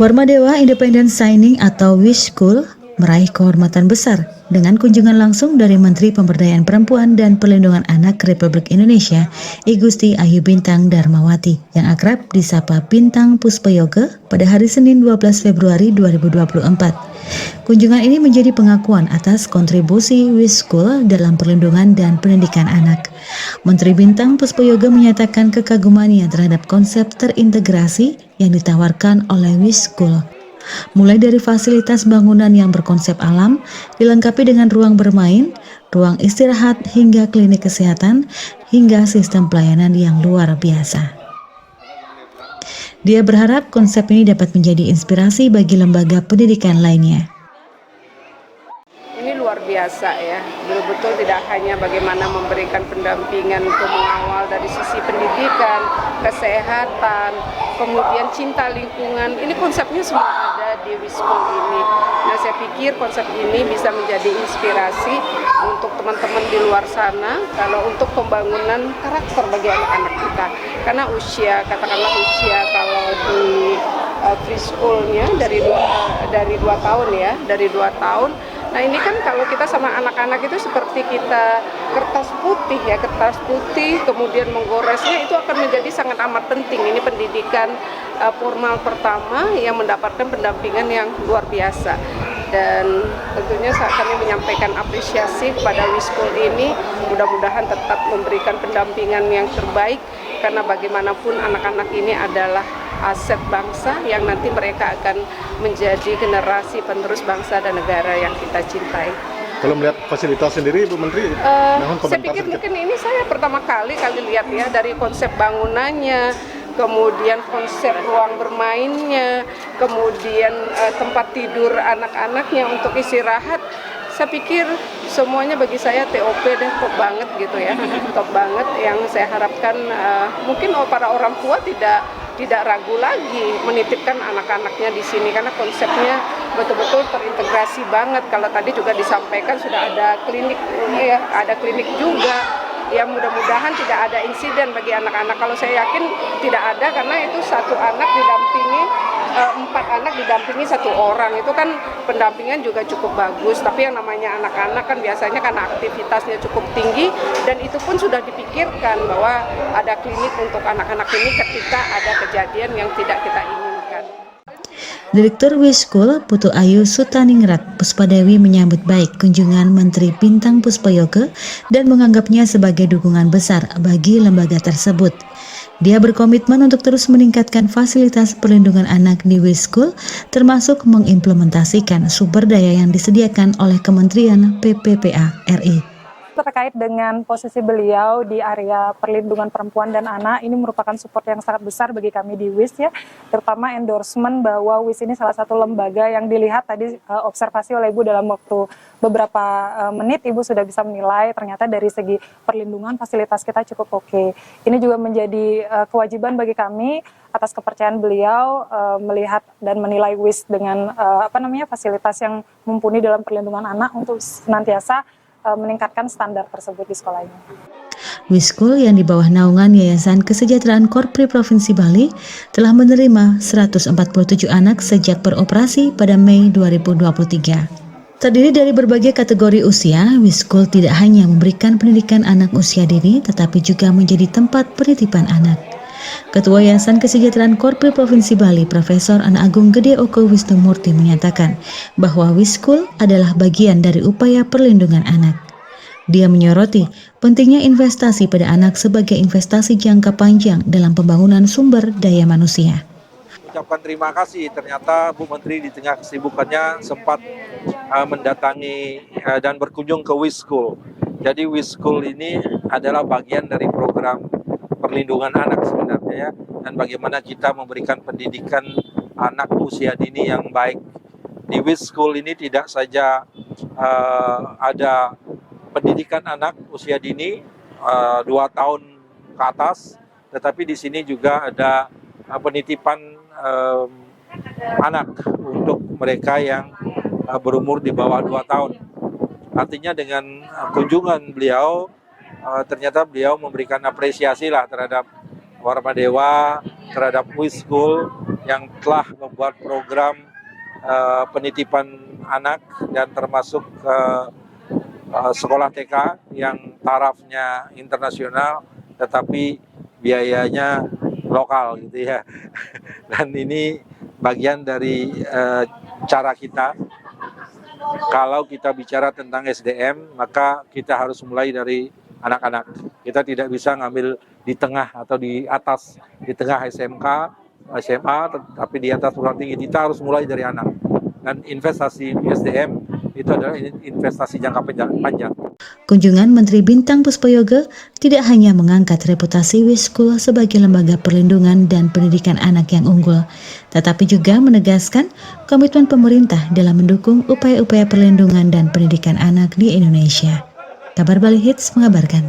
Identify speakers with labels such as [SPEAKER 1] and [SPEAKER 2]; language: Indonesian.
[SPEAKER 1] Warmadewa Independent Signing atau Wish School meraih kehormatan besar dengan kunjungan langsung dari Menteri Pemberdayaan Perempuan dan Perlindungan Anak Republik Indonesia, I Gusti Ayu Bintang Darmawati, yang akrab disapa Bintang Puspayoga pada hari Senin 12 Februari 2024. Kunjungan ini menjadi pengakuan atas kontribusi Wish School dalam perlindungan dan pendidikan anak. Menteri Bintang Puspayoga menyatakan kekagumannya terhadap konsep terintegrasi yang ditawarkan oleh Wish School. Mulai dari fasilitas bangunan yang berkonsep alam, dilengkapi dengan ruang bermain, ruang istirahat, hingga klinik kesehatan, hingga sistem pelayanan yang luar biasa. Dia berharap konsep ini dapat menjadi inspirasi bagi lembaga pendidikan lainnya.
[SPEAKER 2] Ini luar biasa ya, betul-betul tidak hanya bagaimana memberikan pendampingan untuk mengawal dari sisi pendidikan, kesehatan, kemudian cinta lingkungan. Ini konsepnya semua ada di Wish School ini. Nah, saya pikir konsep ini bisa menjadi inspirasi untuk teman-teman di luar sana kalau untuk pembangunan karakter bagi anak-anak kita. Karena usia, katakanlah usia kalau di preschoolnya dari 2 tahun ya, dari 2 tahun. Nah, ini kan kalau kita sama anak-anak itu seperti kita kertas putih, kemudian menggoresnya itu akan menjadi sangat amat penting. Ini pendidikan formal pertama yang mendapatkan pendampingan yang luar biasa. Dan tentunya kami menyampaikan apresiasi kepada Wish School ini, mudah-mudahan tetap memberikan pendampingan yang terbaik, karena bagaimanapun anak-anak ini adalah aset bangsa yang nanti mereka akan menjadi generasi penerus bangsa dan negara yang kita cintai.
[SPEAKER 3] Kalau melihat fasilitas sendiri, Bu Menteri,
[SPEAKER 2] saya pikir mungkin ini saya pertama kali lihat ya, dari konsep bangunannya, kemudian konsep ruang bermainnya, kemudian tempat tidur anak-anaknya untuk istirahat. Saya pikir semuanya bagi saya TOP deh, top banget gitu ya, top banget. Yang saya harapkan mungkin para orang tua tidak ragu lagi menitipkan anak-anaknya di sini, karena konsepnya betul-betul terintegrasi banget. Kalau tadi juga disampaikan sudah ada klinik ya, ada klinik juga. Ya, mudah-mudahan tidak ada insiden bagi anak-anak. Kalau saya yakin tidak ada, karena itu satu anak didampingi 4 anak didampingi 1 orang, itu kan pendampingan juga cukup bagus. Tapi yang namanya anak-anak kan biasanya karena aktivitasnya cukup tinggi, dan itu pun sudah dipikirkan bahwa ada klinik untuk anak-anak ini ketika ada kejadian yang tidak kita inginkan.
[SPEAKER 1] Direktur Wish School, Putu Ayu Sutaningrat Puspadewi menyambut baik kunjungan Menteri Bintang Puspayoga dan menganggapnya sebagai dukungan besar bagi lembaga tersebut. Dia berkomitmen untuk terus meningkatkan fasilitas perlindungan anak di Wish School, termasuk mengimplementasikan sumber daya yang disediakan oleh Kementerian PPPA RI.
[SPEAKER 4] Terkait dengan posisi beliau di area perlindungan perempuan dan anak, ini merupakan support yang sangat besar bagi kami di WIS ya, terutama endorsement bahwa WIS ini salah satu lembaga yang dilihat tadi observasi oleh Ibu dalam waktu beberapa menit. Ibu sudah bisa menilai ternyata dari segi perlindungan fasilitas kita cukup oke. Ini juga menjadi kewajiban bagi kami atas kepercayaan beliau melihat dan menilai WIS dengan fasilitas yang mumpuni dalam perlindungan anak untuk senantiasa meningkatkan standar tersebut di sekolah ini.
[SPEAKER 1] Wish School yang di bawah naungan Yayasan Kesejahteraan Korpri Provinsi Bali telah menerima 147 anak sejak beroperasi pada Mei 2023. Terdiri dari berbagai kategori usia, Wish School tidak hanya memberikan pendidikan anak usia dini, tetapi juga menjadi tempat penitipan anak. Ketua Yayasan Kesejahteraan Korpri Provinsi Bali, Profesor Ana Agung Gede Oko Wisnumurti menyatakan bahwa Wish School adalah bagian dari upaya perlindungan anak. Dia menyoroti pentingnya investasi pada anak sebagai investasi jangka panjang dalam pembangunan sumber daya manusia.
[SPEAKER 5] Ucapkan terima kasih, ternyata Bu Menteri di tengah kesibukannya sempat mendatangi dan berkunjung ke Wish School. Jadi Wish School ini adalah bagian dari program perlindungan anak sebenarnya ya, dan bagaimana kita memberikan pendidikan anak usia dini yang baik. Di Wish School ini tidak saja ada pendidikan anak usia dini 2 tahun ke atas, tetapi di sini juga ada penitipan anak untuk mereka yang berumur di bawah 2 tahun. Artinya dengan kunjungan beliau, ternyata beliau memberikan apresiasi lah terhadap Warmadewa, terhadap Wish School, yang telah membuat program penitipan anak dan termasuk sekolah TK yang tarafnya internasional tetapi biayanya lokal gitu ya. Dan ini bagian dari cara kita. Kalau kita bicara tentang SDM, maka kita harus mulai dari anak-anak. Kita tidak bisa ngambil di tengah atau di atas, di tengah SMK, SMA, tapi di atas perguruan tinggi. Kita harus mulai dari anak. Dan investasi SDM itu adalah investasi jangka panjang.
[SPEAKER 1] Kunjungan Menteri Bintang Puspoyoga tidak hanya mengangkat reputasi Wisskul sebagai lembaga perlindungan dan pendidikan anak yang unggul, tetapi juga menegaskan komitmen pemerintah dalam mendukung upaya-upaya perlindungan dan pendidikan anak di Indonesia. Kabar Bali Hits mengabarkan.